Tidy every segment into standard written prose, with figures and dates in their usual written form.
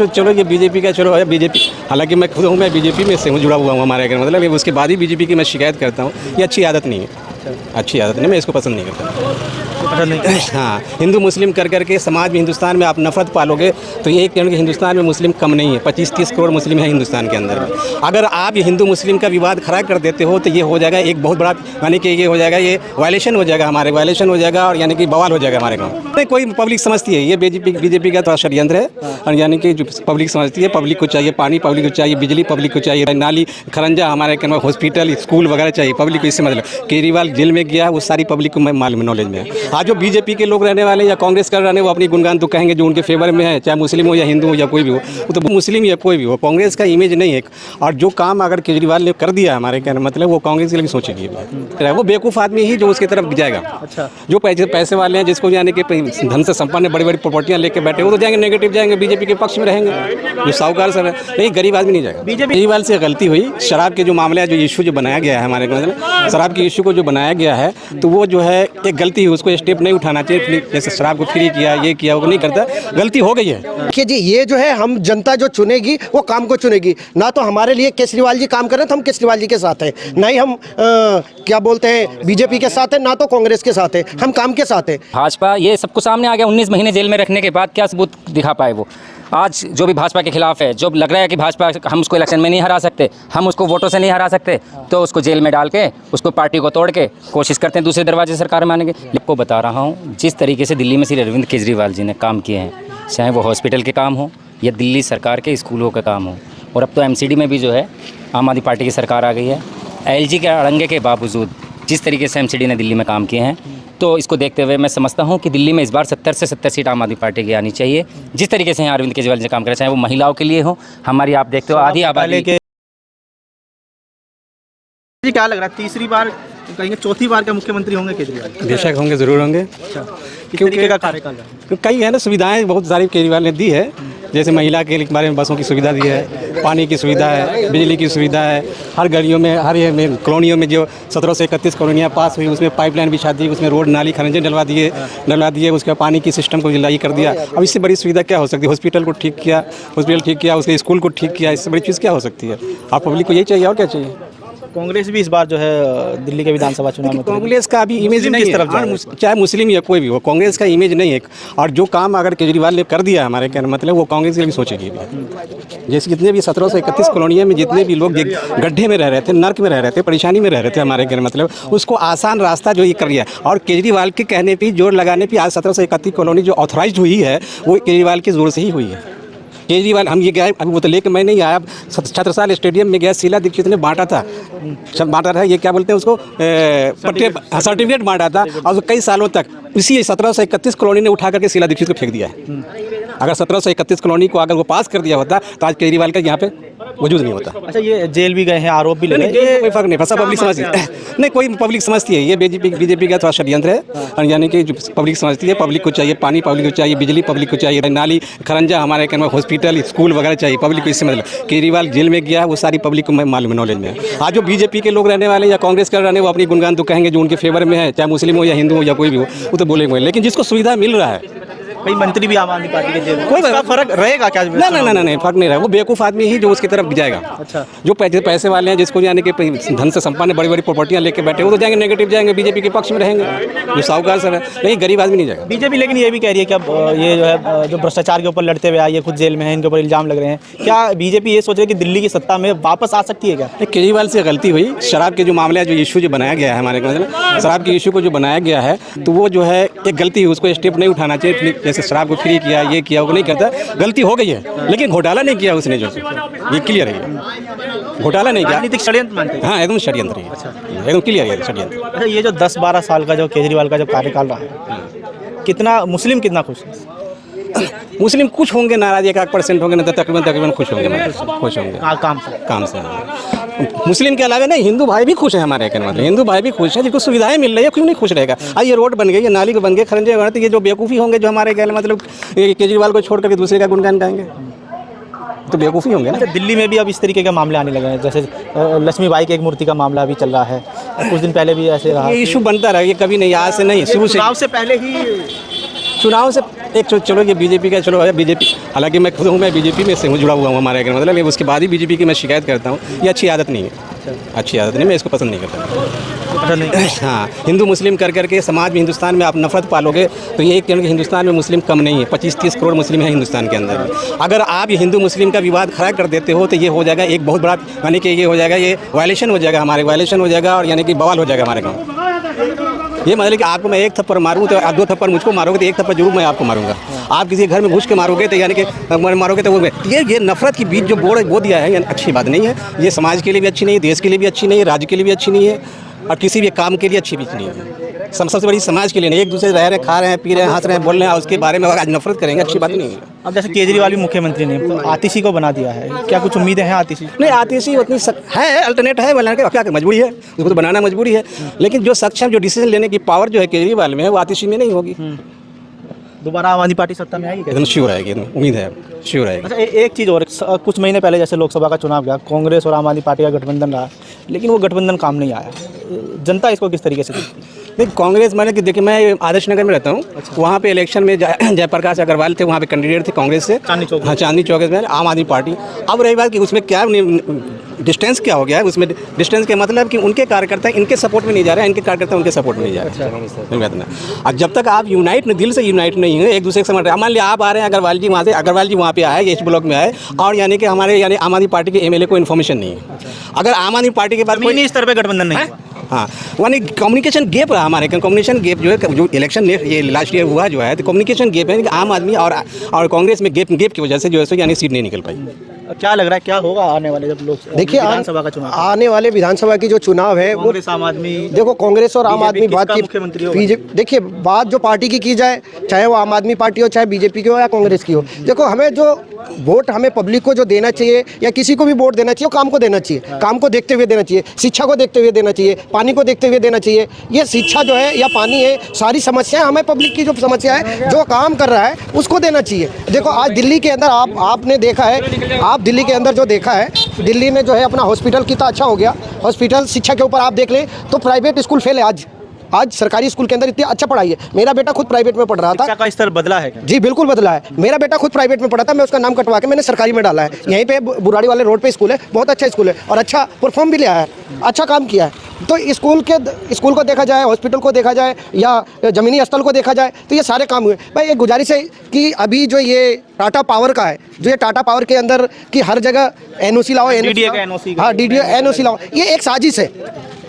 चलो ये बीजेपी का चलो है बीजेपी, हालांकि मैं खुद हूँ, मैं बीजेपी में से हूँ, जुड़ा हुआ हूँ हमारे घर, मतलब उसके बाद ही बीजेपी की मैं शिकायत करता हूँ। ये अच्छी आदत नहीं है, अच्छी आदत नहीं, मैं इसको पसंद नहीं करता। हाँ, हिंदू मुस्लिम कर करके समाज में हिंदुस्तान में आप नफरत पालोगे तो ये कि हिंदुस्तान में मुस्लिम कम नहीं है, 25-30 करोड़ मुस्लिम हैं हिंदुस्तान के अंदर में। अगर आप ये हिंदू मुस्लिम का विवाद खड़ा कर देते हो तो ये हो जाएगा एक बहुत बड़ा, यानी कि ये हो जाएगा, ये वायलेशन हो जाएगा, हमारे वायलेशन हो जाएगा, और यानी कि बवाल हो जाएगा हमारे गाँव में। कोई पब्लिक समझती है ये बीजेपी का तो षड्यंत्र है, और यानी कि जो पब्लिक समझती है, पब्लिक को चाहिए पानी, पब्लिक को चाहिए बिजली, पब्लिक को चाहिए नाली खरंजा, हमारे हॉस्पिटल स्कूल वगैरह चाहिए, पब्लिक को इससे मतलब। केजरीवाल जेल में गया, वो सारी पब्लिक को मालूम नॉलेज में है। आज जो बीजेपी के लोग रहने वाले या कांग्रेस का रहने, वो अपनी गुणगान तो कहेंगे जो उनके फेवर में है, चाहे मुस्लिम हो या हिंदू हो या कोई भी हो, वो तो मुस्लिम या कोई भी हो, कांग्रेस का इमेज नहीं है। और जो काम अगर केजरीवाल ने कर दिया हमारे कहने मतलब, वो कांग्रेस के लिए सोचेगी, वो बेवकूफ़ आदमी ही जो उसकी तरफ जाएगा। अच्छा, जो पैसे वाले हैं, जिसको यानी कि धन से संपन्न बड़ी बड़ी प्रॉपर्टियां लेके बैठे, वो तो जाएंगे नेगेटिव, जाएंगे बीजेपी के पक्ष में रहेंगे। जो साहूकार सब है, नहीं गरीब आदमी नहीं जाएगा। केजरीवाल से गलती हुई, शराब के जो मामले जो इशू जो बनाया गया है हमारे मतलब, शराब के इशू को जो बनाया गया है, तो वो जो है एक गलती हुई, उसको स्टेप नहीं उठाना चाहिए। जैसे शराब को फ्री किया, ये किया, वो नहीं करता, गलती हो गई है। देखिए जी, ये जो है हम जनता जो चुनेगी वो काम को चुनेगी, ना तो हमारे लिए केजरीवाल जी काम करें तो हम केजरीवाल जी के साथ हैं, ना ही हम क्या बोलते हैं बीजेपी के साथ है, ना तो कांग्रेस के साथ है, हम काम के साथ है। भाजपा ये सबको सामने आ गया, 19 महीने जेल में रखने के बाद क्या सबूत दिखा पाए वो। आज जो भी भाजपा के खिलाफ है, जो लग रहा है कि भाजपा हम उसको इलेक्शन में नहीं हरा सकते, हम उसको वोटों से नहीं हरा सकते, तो उसको जेल में डाल के उसको पार्टी को तोड़ के कोशिश करते हैं दूसरे दरवाजे सरकार में आने के। आपको बता रहा हूँ, जिस तरीके से दिल्ली में श्री अरविंद केजरीवाल जी ने काम किए हैं, चाहे वो हॉस्पिटल के काम हो या दिल्ली सरकार के स्कूलों का काम हो, और अब तो MCD में भी जो है आम आदमी पार्टी की सरकार आ गई है। LG के अड़ंगे के बावजूद जिस तरीके से MCD ने दिल्ली में काम किए हैं, तो इसको देखते हुए मैं समझता हूं कि दिल्ली में इस बार 70 से 70 सीट आम आदमी पार्टी की आनी चाहिए। जिस तरीके से यहाँ अरविंद केजरीवाल जी काम कर रहे हैं, चाहे वो महिलाओं के लिए हो, हमारी आप देखते हो आधी आबादी के। जी क्या लग रहा है, तीसरी बार कहेंगे चौथी बार का मुख्यमंत्री होंगे केजरीवाल? बेशक होंगे, ज़रूर होंगे। क्योंकि का कार्यकाल है, कई है ना, सुविधाएं बहुत सारी केजरीवाल ने दी है। जैसे महिला के बारे में बसों की सुविधा दी है, पानी की सुविधा है, बिजली की सुविधा है, हर गलियों में, हर ये में कॉलोनियों में जो 17 से 31 कॉलोनियाँ पास हुई, उसमें पाइपलाइन बिछा दी, उसमें रोड नाली खरंजे डलवा दिए, उसके पानी की सिस्टम को जिलाई कर दिया। अब इससे बड़ी सुविधा क्या हो सकती है? हॉस्पिटल को ठीक किया, उसके स्कूल को ठीक किया, इससे बड़ी चीज़ क्या हो सकती है? आप पब्लिक को यही चाहिए, और क्या चाहिए? कांग्रेस भी इस बार जो है दिल्ली के विधानसभा चुनाव में कांग्रेस का अभी इमेज नहीं है, चाहे मुस्लिम या कोई भी हो, कांग्रेस का इमेज नहीं है। और जो काम अगर केजरीवाल ने कर दिया हमारे कहने मतलब, वो कांग्रेस के लिए सोचेगी। जैसे जितने भी 17 से 31 कॉलोनियों में जितने भी लोग गड्ढे में रह रहे थे, नर्क में रह रहे थे, परेशानी में रह रहे थे हमारे कहने मतलब, उसको आसान रास्ता जो ये कर दिया। और केजरीवाल के कहने पर, जोर लगाने पर आज 17 से 31 कॉलोनी जो ऑथराइज हुई है, वो केजरीवाल की जोर से ही हुई है। केजरीवाल, हम ये गए, अभी वो तो लेकर मैं नहीं आया, छत्रसाल स्टेडियम में गया, शीला दीक्षित ने बांटा था, ये क्या बोलते हैं उसको, पट्टे सर्टिफिकेट बांटा था, और कई सालों तक इसी 17 से 31 कॉलोनी ने उठा करके शीला दीक्षित को फेंक दिया है। अगर 17 से 31 कॉलोनी को अगर वो पास कर दिया होता तो आज केजरीवाल का यहाँ पे वजूद नहीं होता। अच्छा, ये जेल भी गए हैं, आरोप भी लगे, कोई फर्क नहीं पड़ता, पब्लिक समझती है। नहीं, कोई पब्लिक समझती है ये बीजेपी का थोड़ा षड्यंत्र है, और यानी कि जो पब्लिक समझती है, पब्लिक को चाहिए पानी, पब्लिक को चाहिए बिजली, पब्लिक को चाहिए नाली खरंजा, हमारे कहने हॉस्पिटल स्कूल वगैरह चाहिए, पब्लिक को इससे मतलब। केजरीवाल जेल में गया, वो सारी पब्लिक को मालूम नॉलेज में है। आज जो बीजेपी के लोग रहने वाले या कांग्रेस का रहने, वो अपनी गुणगान तो कहेंगे जो उनके फेवर में है, चाहे मुस्लिम हो या हिंदू हो या कोई भी हो, वो तो बोलेंगे। लेकिन जिसको सुविधा मिल रहा है, कई मंत्री भी आम आदमी पार्टी के जेल में, कोई फर्क रहेगा क्या? नहीं, फर्क नहीं रहेगा। वो बेवकूफ़ आदमी ही जो उसकी तरफ जाएगा। अच्छा, जो पैसे वाले हैं, जिसको यानी कि धन से संपन्न बड़ी बड़ी प्रॉपर्टियां लेके बैठे, वो तो जाएंगे नेगेटिव, जाएंगे बीजेपी के पक्ष में रहेंगे। जो साहूकार सब है, नहीं गरीब आदमी नहीं जाएगा। बीजेपी लेकिन ये भी कह रही है कि अब ये जो है, जो भ्रष्टाचार के ऊपर लड़ते हुए आई है, खुद जेल में है, इनके ऊपर इल्जाम लग रहे हैं। क्या बीजेपी ये सोच रही है कि दिल्ली की सत्ता में वापस आ सकती है क्या? केजरीवाल से गलती हुई, शराब के जो मामले जो इशू जो बनाया गया है हमारे मतलब, शराब के इशू को जो बनाया गया है, तो वो जो है एक गलती हुई, उसको स्टेप नहीं उठाना चाहिए। जैसे शराब को फ्री किया, ये किया, वो नहीं करता, गलती हो गई है। लेकिन घोटाला नहीं किया उसने, जो ये क्लियर है, घोटाला नहीं किया। राजनीतिक षड्यंत्र मानते हैं? हाँ, एकदम षड्यंत्र है, एकदम क्लियर है षड्यंत्र। अच्छा, ये जो 10-12 साल का जो केजरीवाल का जो कार्यकाल रहा है, कितना मुस्लिम कितना खुश है? मुस्लिम कुछ होंगे नाराज, 1% होंगे, नहीं तकरीबन खुश होंगे, खुश होंगे काम से। मुस्लिम के अलावा नहीं, हिंदू भाई भी खुश है हमारे कहने मतलब, हिंदू भाई भी खुश है, जिसको सुविधाएं मिल रही है, क्यों नहीं खुश रहेगा? आज ये रोड बन गई, ये नाली को बन गए, खरंजे बन गए, ये जो बेवकूफ़ी होंगे जो हमारे कहने मतलब केजरीवाल को छोड़ करके दूसरे का गुणगान गाएंगे, तो बेवकूफ़ी होंगे ना। दिल्ली में भी अब इस तरीके के मामले आने लगे हैं, जैसे लक्ष्मीबाई की एक मूर्ति का मामला अभी चल रहा है, कुछ दिन पहले भी ऐसे रहा। ये इशू बनता रहा, ये कभी नहीं, आज से नहीं, शुरू से, चुनाव से पहले ही, चुनाव से एक चलो ये बीजेपी का चलो है बीजेपी, हालांकि मैं खुद हूँ, मैं बीजेपी में से हूँ, जुड़ा हुआ हूँ हमारे घर, मतलब उसके बाद ही बीजेपी की मैं शिकायत करता हूँ। ये अच्छी आदत नहीं है, अच्छी आदत नहीं, मैं इसको पसंद नहीं करता। हाँ, हिंदू मुस्लिम कर करके समाज में, हिंदुस्तान में आप नफरत पालोगे तो ये एक कि हिंदुस्तान में मुस्लिम कम नहीं है, 25-30 करोड़ मुस्लिम हैं हिंदुस्तान के अंदर। अगर आप ये हिंदू मुस्लिम का विवाद खड़ा कर देते हो तो ये हो जाएगा एक बहुत बड़ा, यानी कि ये हो जाएगा, ये वायलेशन हो जाएगा, हमारे वायलेशन हो जाएगा, और यानी कि बवाल हो जाएगा हमारे गाँव। ये मतलब कि आपको मैं एक थप्पड़ मारूं तो आप 2 थप्पड़ मुझको मारोगे, तो 1 थप्पड़ जरूर मैं आपको मारूंगा। आप किसी घर में घुस के मारोगे तो यानी कि मारोगे तो वो ये नफरत की बीज जो बो दिया है, यानी अच्छी बात नहीं है। ये समाज के लिए भी अच्छी नहीं है, देश के लिए भी अच्छी नहीं है, राज्य के लिए भी अच्छी नहीं है, और किसी भी काम के लिए अच्छी भी नहीं है। सबसे बड़ी समाज के लिए नहीं, एक दूसरे रह रहे हैं, खा रहे हैं, पी रहे हैं, हंस रहे हैं, बोल रहे हैं, और उसके बारे में आज नफरत करेंगे, अच्छी बात नहीं है। अब जैसे केजरीवाल भी मुख्यमंत्री ने तो आतिशी को बना दिया है, क्या कुछ उम्मीदें हैं आतिशी? नहीं, आतिशी उतनी है, अल्टरनेट है, बनाने का क्या मजबूरी है, उसको तो बनाना मजबूरी है। लेकिन जो सक्षम, जो डिसीजन लेने की पावर जो है केजरीवाल में है, वो आतिशी में नहीं होगी। दोबारा आम आदमी पार्टी सत्ता में आएगी क्या? एकदम श्योर आएगी, उम्मीद है श्योर आएगी। अच्छा, एक चीज़ और, कुछ महीने पहले जैसे लोकसभा का चुनाव गया, कांग्रेस और आम आदमी पार्टी का गठबंधन रहा, लेकिन वो गठबंधन काम नहीं आया। जनता इसको किस तरीके से देखती है? नहीं, कांग्रेस मैंने कि देखिए, मैं आदर्श नगर में रहता हूँ। वहाँ पे इलेक्शन में जयप्रकाश अग्रवाल थे, वहाँ पे कैंडिडेट थे कांग्रेस से, चांदनी चौक। हाँ, चांदनी चौक में आम आदमी पार्टी। अब रही बात कि उसमें क्या डिस्टेंस क्या हो गया है, उसमें डिस्टेंस के मतलब कि उनके कार्यकर्ता इनके सपोर्ट में नहीं जा रहे हैं, इनके कार्यकर्ता उनके सपोर्ट में नहीं जा रहे हैं। और जब तक आप यूनाइट दिल से यूनाइट नहीं है, एक दूसरे के समझ रहे, मान लिया आप आ रहे हैं अग्रवाल जी वहाँ से, अग्रवाल जी वहाँ पे आए, इस ब्लॉक में आए, और यानी कि हमारे यानी आम आदमी पार्टी के एमएलए को इन्फॉर्मेशन नहीं है। अगर आम आदमी पार्टी के बाद कोई स्तर पर गठबंधन नहीं हुआ। हाँ, यानी कम्युनिकेशन गैप रहा हमारे, कम्युनिकेशन गैप जो है, जो इलेक्शन ये लास्ट ईयर हुआ जो है, तो कम्युनिकेशन गैप है कि आम आदमी और कांग्रेस में गैप की वजह से जो है यानी सीट नहीं निकल पाई। क्या लग रहा है क्या होगा आने वाले जब लोग देखिए, विधानसभा का चुनाव, आने वाले विधानसभा की जो चुनाव है वो कांग्रेस आम आदमी, देखो कांग्रेस और आम आदमी बात की मुख्यमंत्री होगा? बीजेपी, देखिए बात जो पार्टी की जाए, चाहे वो आम आदमी पार्टी हो, चाहे बीजेपी की हो या कांग्रेस की हो, देखो हमें जो वोट हमें पब्लिक को जो देना चाहिए या किसी को भी वोट देना चाहिए, वो काम को देना चाहिए, काम को देखते हुए देना चाहिए, शिक्षा को देखते हुए देना चाहिए, पानी को देखते हुए देना चाहिए। ये शिक्षा जो है या पानी है, सारी समस्याएं हमें पब्लिक की जो समस्या है, जो काम कर रहा है उसको देना चाहिए। देखो आज दिल्ली के अंदर आपने देखा है, आप दिल्ली के अंदर जो देखा है, दिल्ली में जो है अपना हॉस्पिटल कितना अच्छा हो गया, हॉस्पिटल शिक्षा के ऊपर आप देख लें तो प्राइवेट स्कूल फेल है। आज सरकारी स्कूल के अंदर इतनी अच्छा पढ़ाई है। मेरा बेटा खुद प्राइवेट में पढ़ रहा था। शिक्षा का स्तर बदला है क्या? जी बिल्कुल बदला है। मेरा बेटा खुद प्राइवेट में पढ़ा था, मैं उसका नाम कटवा के मैंने सरकारी में डाला है। यहीं पे बुराड़ी वाले रोड पे स्कूल है, बहुत अच्छा स्कूल है और अच्छा परफॉर्म भी लिया है, अच्छा काम किया है। तो स्कूल को देखा जाए, हॉस्पिटल को देखा जाए या ज़मीनी स्थल को देखा जाए तो ये सारे काम हुए। भाई एक गुजारिश है कि अभी जो ये टाटा पावर का है, जो ये टाटा पावर के अंदर की हर जगह एनओसी लाओ, DDA का NOC, हाँ DDA एनओसी लाओ, ये एक साजिश है।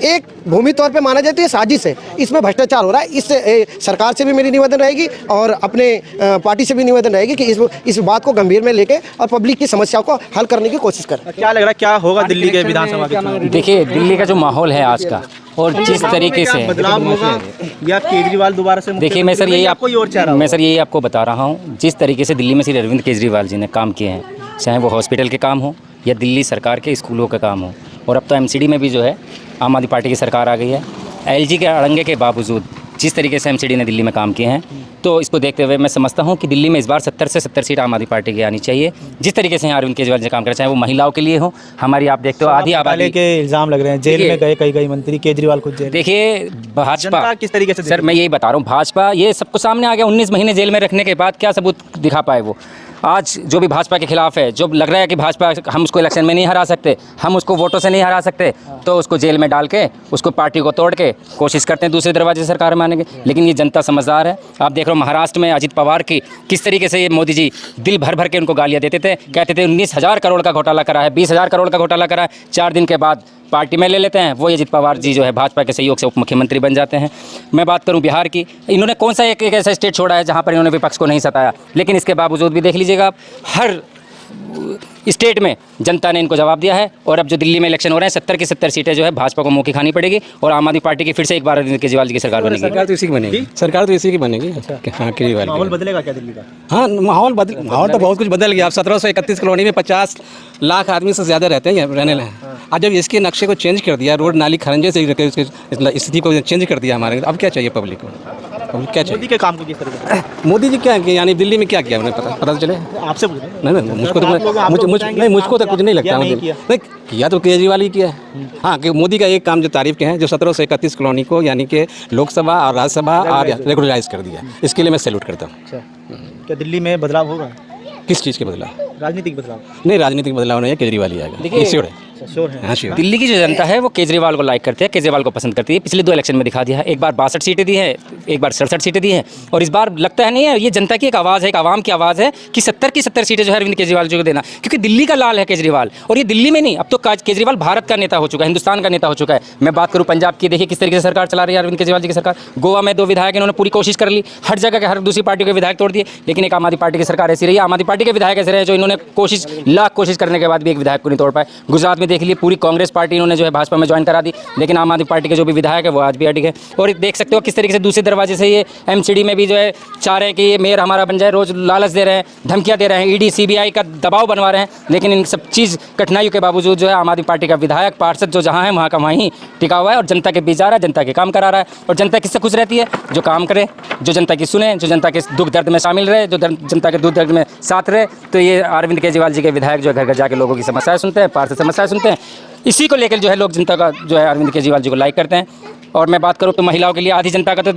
एक भूमि तौर पे माना जाए तो ये साजिश है, इसमें भ्रष्टाचार हो रहा है। इससे सरकार से भी मेरी निवेदन रहेगी और अपने पार्टी से भी निवेदन रहेगी कि इस बात को गंभीर में लेके और पब्लिक की समस्याओं को हल करने की कोशिश करें। क्या लग रहा है क्या होगा दिल्ली के विधानसभा के? देखिए, दिल्ली का जो माहौल है आज का और जिस तरीके से बदलाव होगा या केजरीवाल दोबारा से? देखिए, मैं सर यही यही आपको बता रहा हूँ, जिस तरीके से दिल्ली में श्री अरविंद केजरीवाल जी ने काम किए हैं, चाहे वो हॉस्पिटल के काम हो या दिल्ली सरकार के स्कूलों का काम हो, और अब तो एमसीडी में भी जो है आम आदमी पार्टी की सरकार आ गई है। एलजी के अड़ंगे के बावजूद जिस तरीके से एमसीडी ने दिल्ली में काम किए हैं, तो इसको देखते हुए मैं समझता हूं कि दिल्ली में इस बार 70 से 70 सीट आम आदमी पार्टी की आनी चाहिए। जिस तरीके से अरविंद केजरीवाल जी काम कर रहे हैं, चाहे वो महिलाओं के लिए हो, हमारी आप देखते हो आधी आबादी के इल्ज़ाम लग रहे हैं, जेल में गए कई मंत्री, केजरीवाल खुद जेल। देखिए, भाजपा किस तरीके से, सर मैं यही बता रहा हूँ, भाजपा ये सबको सामने आ गया। 19 महीने जेल में रखने के बाद क्या सबूत दिखा पाए वो? आज जो भी भाजपा के खिलाफ है, जो लग रहा है कि भाजपा हम उसको इलेक्शन में नहीं हरा सकते, हम उसको वोटों से नहीं हरा सकते, तो उसको जेल में डाल के उसको पार्टी को तोड़ के कोशिश करते हैं दूसरे दरवाजे से सरकार में आने के। लेकिन ये जनता समझदार है। आप देख रहे हो महाराष्ट्र में अजित पवार की किस तरीके से ये मोदी जी दिल भर भर के उनको गालियाँ देते थे, कहते थे 19,000 करोड़ का घोटाला करा है, 20,000 करोड़ का घोटाला करा है। 4 दिन के बाद पार्टी में ले लेते हैं, वो अजित पवार जी जो है भाजपा के सहयोग से उप मुख्यमंत्री बन जाते हैं। मैं बात करूं बिहार की, इन्होंने कौन सा एक ऐसा स्टेट छोड़ा है जहां पर इन्होंने विपक्ष को नहीं सताया, लेकिन इसके बावजूद भी देख लीजिएगा आप, हर स्टेट में जनता ने इनको जवाब दिया है। और अब जो दिल्ली में इलेक्शन हो रहे हैं, 70 की 70 सीटें जो है भाजपा को मुँह की खानी पड़ेगी और आम आदमी पार्टी की फिर से एक बार अरविंद केजरीवाल जी की सरकार बनेगी। सरकार तो इसी की बनेगी, सरकार तो इसी की बनेगी। हाँ, केजरीवाल। माहौल बदलेगा क्या दिल्ली का? हाँ, माहौल तो बहुत कुछ बदल गया। अब 1731 कॉलोनी में 50 लाख आदमी से ज़्यादा रहते हैं, रहने लगे। आज जब इसके नक्शे को चेंज कर दिया, रोड नाली खरंजे से स्थिति को चेंज कर दिया हमारे, अब क्या चाहिए पब्लिक को? क्या चाहिए? मोदी के काम को किस तरह? मोदी जी क्या किया, यानी दिल्ली में क्या किया उन्हें पता तो चले? आपसे नहीं, मुझको तो कुछ नहीं लगता। नहीं किया तो केजरीवाल ही किया है। हाँ, कि मोदी का एक काम जो तारीफ के हैं, जो 1731 कॉलोनी को यानी कि लोकसभा और राज्यसभा और रेगुलराइज कर दिया, इसके लिए मैं सैल्यूट करता हूँ। क्या दिल्ली में बदलाव होगा? किस चीज़ के बदलाव? राजनीतिक बदलाव? नहीं, राजनीतिक बदलाव नहीं है, केजरीवाल ही आएगा। देखिए, श्योर है। श्योर है। हाँ, श्योर। दिल्ली की जो जनता है वो केजरीवाल को लाइक करती है, केजरीवाल को पसंद करती है। पिछले 2 इलेक्शन में दिखा दिया है, एक बार 62 सीटें दी है, एक बार 67 सीटें दी हैं, और इस बार लगता है नहीं है ये जनता की एक आवाज़ है, एक आवाम की आवाज़ है कि 70 की 70 सीटें जो है अरविंद केजरीवाल जी को देना, क्योंकि दिल्ली का लाल है केजरीवाल। और ये दिल्ली में नहीं, अब तो केजरीवाल भारत का नेता हो चुका है, हिंदुस्तान का नेता हो चुका है। मैं बात करूँ पंजाब की, देखिए किस तरीके से सरकार चला रही है अरविंद केजरीवाल जी की सरकार। गोवा में 2 विधायक इन्होंने पूरी कोशिश कर ली, हर जगह के हर दूसरी पार्टी के विधायक तोड़ दिए, लेकिन एक आम आदमी पार्टी की सरकार ऐसी रही है, आम आदमी पार्टी के विधायक ऐसे रहे जो इन्होंने कोशिश लाख कोशिश करने के बाद भी एक विधायक को नहीं तोड़ पाए। गुजरात में देख लिए, पूरी कांग्रेस पार्टी इन्होंने जो है भाजपा में ज्वाइन करा दी, लेकिन आम आदमी पार्टी के जो भी विधायक है वो आज भी अटके हैं। और देख सकते हो किस तरीके से दूसरे दरवाजे से ये एमसीडी में भी जो है चाह रहे हैं कि ये मेयर हमारा बन जाए, रोज लालच दे रहे हैं, धमकियां दे रहे हैं, ईडी सीबीआई का दबाव बनवा रहे हैं, लेकिन इन सब चीज़ कठिनाइयों के बावजूद जो है आम आदमी पार्टी का विधायक पार्षद जो जहाँ है वहाँ का वहीं टिका हुआ है और जनता के बीच आ रहा है, जनता के काम करा रहा है। और जनता किससे खुश रहती है? जो काम करे, जो जनता की सुने, जो जनता के दुख दर्द में शामिल रहे, जो जनता के दुख दर्द में साथ रहे। तो ये अरविंद केजरीवाल जी के विधायक जो घर घर जाके लोगों की समस्याएं सुनते हैं, पार्षद समस्याएं सुनते हैं, इसी को लेकर जो है लोग जनता का जो है अरविंद केजरीवाल जी को लाइक करते हैं। और मैं बात करूँ तो महिलाओं के लिए आधी जनता का तो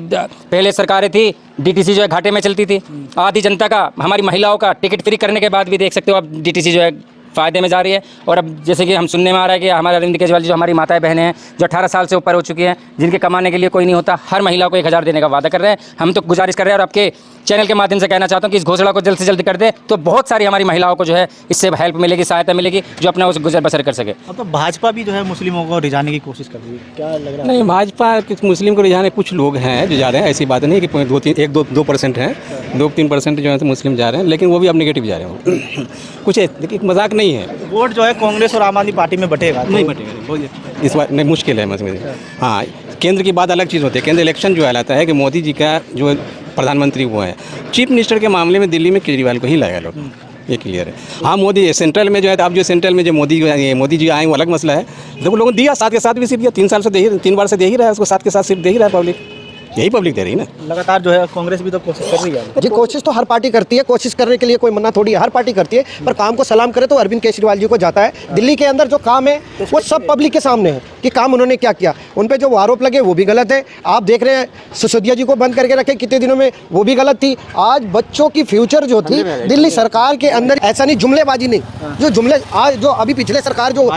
पहले सरकारें थी डीटीसी जो है घाटे में चलती थी, आधी जनता का, हमारी महिलाओं का टिकट फ्री करने के बाद भी देख सकते हो अब डीटीसी जो है फ़ायदे में जा रही है। और अब जैसे कि हम सुनने में आ रहा है कि हमारे अरविंद केजरीवाल जी जो हमारी माताएं बहनें हैं जो 18 साल से ऊपर हो चुकी हैं, जिनके कमाने के लिए कोई नहीं होता, हर महिला को 1000 देने का वादा कर रहे हैं। हम तो गुजारिश कर रहे हैं और आपके चैनल के माध्यम से कहना चाहता हूं कि इस घोषणा को जल्द से जल्द कर दे, तो बहुत सारी हमारी महिलाओं को जो है इससे हेल्प मिलेगी, सहायता मिलेगी, जो अपना उस गुजर बसर कर सके। अब तो भाजपा भी जो है मुस्लिमों को रिझाने की कोशिश कर रही है, क्या लग रहा है? नहीं, भाजपा मुस्लिम को रिझाने कुछ लोग हैं जो जा रहे हैं, ऐसी बात नहीं है कि 2% हैं, 2-3% जो है तो मुस्लिम जा रहे हैं, लेकिन वो भी अब नेगेटिव जा रहे हैं। कुछ है, देखिए मजाक नहीं है। वोट जो है कांग्रेस और आम आदमी पार्टी में बटेगा? नहीं बटेगा, इस बार नहीं, मुश्किल है मसले। हाँ, केंद्र की बात अलग चीज़ होती है। केंद्र इलेक्शन जो कहलाता है कि मोदी जी का जो प्रधानमंत्री वो है, चीफ मिनिस्टर के मामले में दिल्ली में केजरीवाल को ही लाया लोग, ये क्लियर है। हाँ, मोदी सेंट्रल में जो है, अब जो सेंट्रल में जो मोदी जी आए वो अलग मसला है। देखो लोगों ने दिया, 7 के 7 भी सीट दिया, 3 साल से 3 बार से दे ही रहा है उसको, 7 के 7 सीट दे ही रहा है पब्लिक, यही पब्लिक दे रही है ना। लगातार जो है कांग्रेस भी तो कोशिश कर रही है। जी, कोशिश तो हर पार्टी करती है, कोशिश करने के लिए कोई मना थोड़ी है, हर पार्टी करती है, पर काम को सलाम करे तो अरविंद केजरीवाल जी को जाता है। दिल्ली के अंदर जो काम है वो सब पब्लिक के सामने है कि काम उन्होंने क्या किया। उन पे जो आरोप लगे वो भी गलत है। आप देख रहे हैं सिसोदिया जी को बंद करके रखे कितने दिनों में, वो भी गलत थी। आज बच्चों की फ्यूचर जो थी दिल्ली सरकार के अंदर, ऐसा नहीं जुमलेबाजी नहीं, जो जुमले आज जो अभी पिछले सरकार जो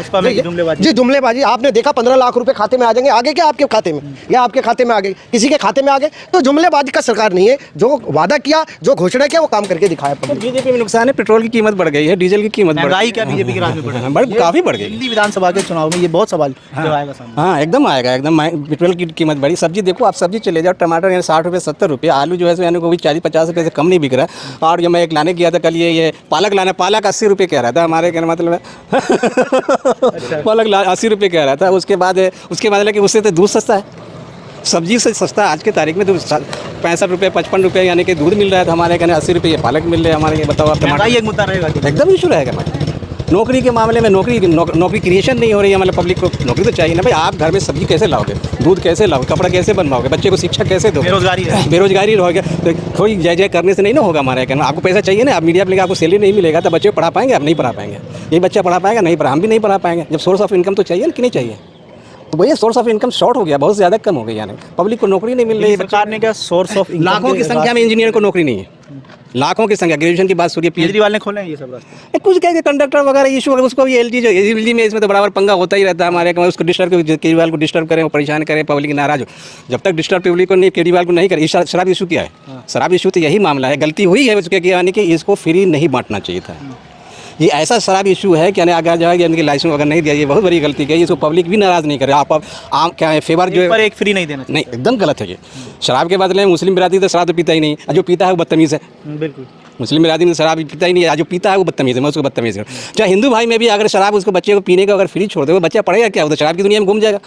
जी जुमलेबाजी, आपने देखा 15 लाख रुपए खाते में आ जाएंगे, आगे क्या आपके खाते में या आपके खाते में आ गए, किसी के खाते में आ गए, तो जुमलेबाजी का सरकार नहीं है। जो वादा किया, जो घोषणा किया, वो काम करके दिखाया। बीजेपी में नुकसान है, पेट्रोल की कीमत बढ़ गई है, डीजल की कीमत बढ़ गई, क्या बीजेपी के राज में बढ़ काफ़ी बढ़ गई। दिल्ली विधानसभा के चुनाव में ये बहुत सवाल जो आएगा सामने। हाँ, एकदम आएगा, एकदम पेट्रोल की कीमत बढ़ी। सब्जी देखो, आप सब्जी चले जाओ, टमाटर यानी 60 रुपये 70 रुपये, आलू जो है यानी वो भी 40-50 रुपये से कम नहीं बिक रहा है। और जब मैं एक लाने गया था कल, ये पालक लाना, पालक 80 रुपये कह रहा था, हमारे कहने मतलब है पालक 80 रुपये कह रहा था। उसके बाद लेकिन उससे तो दूध सस्ता है, सब्जी से सस्ता आज के तारीख में तो 65 रुपये 55 रुपये यानी कि दूध मिल रहा है, तो हमारे कहने 80 रुपये ये पालक मिल रहे हैं हमारे। ये बताओ आप, महंगाई एक मुद्दा रहेगा, एकदम इशू रहेगा हमारे। नौकरी के मामले में नौकरी क्रिएशन नहीं हो रही है, मतलब पब्लिक को नौकरी तो चाहिए ना भाई। आप घर में सब्जी कैसे लाओगे, दूध कैसे लाओगे, कपड़ा कैसे बनवाओगे, बच्चे को शिक्षा कैसे दोगे? बेरोजगारी रहोगे तो कोई जय जय करने से नहीं ना होगा हमारे कहना। आपको पैसा चाहिए ना, आप मीडिया पर लेकर आपको सैलरी नहीं मिलेगा तो बच्चे को पढ़ा पाएंगे? आप नहीं पढ़ा पाएंगे। ये बच्चा पढ़ा पाएगा? नहीं पढ़ा, हम भी नहीं पढ़ा पाएंगे। जब सोर्स ऑफ इनकम तो चाहिए ना कि नहीं चाहिए, तो भैया सोर्स ऑफ इनकम शॉर्ट हो गया, बहुत ज़्यादा कम हो गई, यानी पब्लिक को नौकरी नहीं मिल रही है। सरकार ने क्या सोर्स ऑफ लाखों की संख्या में इंजीनियर को नौकरी नहीं है, लाखों की संख्या। ग्रेजुएशन की बात सुनिए, केजरीवाल ने खोले हैं ये सब रास्ते। कुछ कह के कंडक्टर वगैरह इशू, उसको भी एलजी में इसमें तो बराबर पंगा होता ही रहता है हमारे। उसको डिस्टर्ब, केजरीवाल को डिस्टर्ब करें, परेशान करें, पब्लिक नाराज हो। जब तक डिस्टर्ब पब्लिक को नहीं, केजरीवाल को नहीं करे। शराब इशू क्या है? शराब इशू तो यही मामला है, गलती हुई है उसके, यानी कि इसको फ्री नहीं बांटना चाहिए था। ये ऐसा शराब इशू है कि अगर जो है इनकी लाइसेंस अगर नहीं दिया, ये बहुत बड़ी गलती है। इसको पब्लिक भी नाराज़ नहीं करे। आप आम क्या है फेवर जो है एक फ्री नहीं देना, नहीं, एकदम गलत है ये। शराब के बदले मुस्लिम बिरादरी तो शराब तो पीता ही नहीं, जो पीता है वो बदतमीज़ है। बिल्कुल, मुस्लिम बिरादरी में शराब पीता ही नहीं है, जो पीता है वो बदतमीज़ है, मैं उसको बदतमीज़ हूँ। चाहे हिंदू भाई में भी अगर शराब उसको बच्चे को पीने का अगर फ्री छोड़ दे, वो बच्चा पढ़ेगा क्या? वो तो शराब की दुनिया में घूम जाएगा।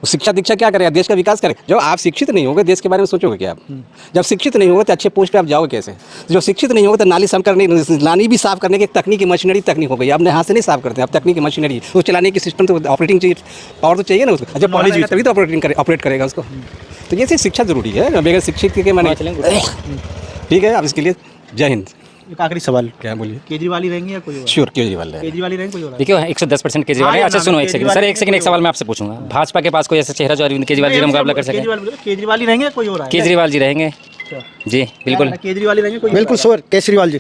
शिक्षा दीक्षा क्या करेगा? देश का विकास करेगा। जब आप शिक्षित नहीं होगे, देश के बारे में सोचोगे क्या आप? जब शिक्षित नहीं होगे तो अच्छे पोस्ट पे आप जाओगे कैसे? जो शिक्षित नहीं होगा तो नाली साफ करने, नाली भी साफ करने की तकनीकी मशीनरी तकनीक हो गई। अपने हाथ से नहीं साफ करते, अब तकनीकी मशीनरी उसको चलाने की सिस्टम तो ऑपरेटिंग चाहिए, पावर तो चाहिए ना उसको। जब नॉलेज भी तभी तो ऑपरेट करेगा उसको। तो ये सिर्फ शिक्षा जरूरी है, बगैर शिक्षित के माने ठीक है। अब इसके लिए जय हिंद। एक आखिरी सवाल, क्या बोलिए? केजरीवाल ही रहेंगे या कोई और? श्योर केजरीवाल है। केजरीवाल ही रहेंगे, कोई और आएगा? देखिए 110% केजरीवाल है। अच्छा सुनो एक सेकंड सर, एक सेकंड, एक सवाल मैं आपसे पूछूंगा। भाजपा के पास कोई ऐसा चेहरा जो अरविंद केजरीवाल जी का मुकाबला कर सके? केजरीवाल ही रहेंगे या कोई और आएगा? केजरीवाल जी रहेंगे जी, बिल्कुल। केजरीवाल ही रहेंगे, कोई और बिल्कुल आएगा? श्योर केजरीवाल जी।